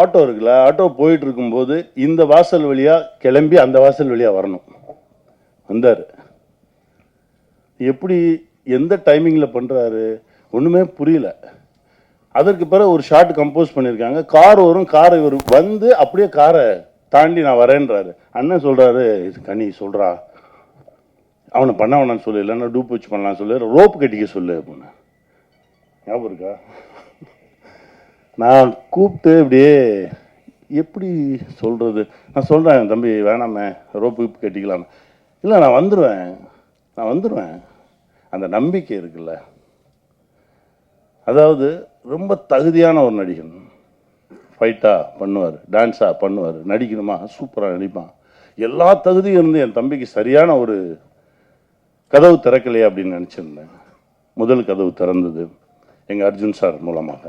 Auto இருக்குல்ல, auto போயிட்டு இருக்கும்போது இந்த வாசல் வழியாக கிளம்பி அந்த வாசல் வழியாக வரணும். வந்தார். எப்படி எந்த டைமிங்கில் பண்ணுறாரு ஒன்றுமே புரியல. அதற்கு பிறகு ஒரு ஷார்ட் கம்போஸ் பண்ணியிருக்காங்க. கார் வரும், காரை இவர் வந்து அப்படியே காரை தாண்டி நான் வரேன்றாரு. அண்ணன் சொல்கிறாரு, கனி சொல்கிறா அவனை பண்ண வேணான்னு சொல்லு, இல்லைன்னா டூப் வச்சு பண்ணலான்னு சொல்லு, ரோப்பு கட்டிக்க சொல்லு அப்படின்னு. ஞாபகம் இருக்கா? நான் கூப்பிட்டு இப்படியே எப்படி சொல்கிறது, நான் சொல்கிறேன் தம்பி வேணாமே ரோப்பு கட்டிக்கலாமே. இல்லை நான் வந்துடுவேன். அந்த நம்பிக்கை இருக்குல்ல, அதாவது ரொம்ப தகுதியான ஒரு நடிகன். ஃபைட்டாக பண்ணுவார், டான்ஸாக பண்ணுவார், நடிக்கணுமா சூப்பராக நடிப்பான். எல்லா தகுதியும் இருந்து என் தம்பிக்கு சரியான ஒரு கதவு திறக்கலையே அப்படின்னு நினச்சிருந்தேன். முதல் கதவு திறந்தது எங்கள் அர்ஜுன் சார் மூலமாக.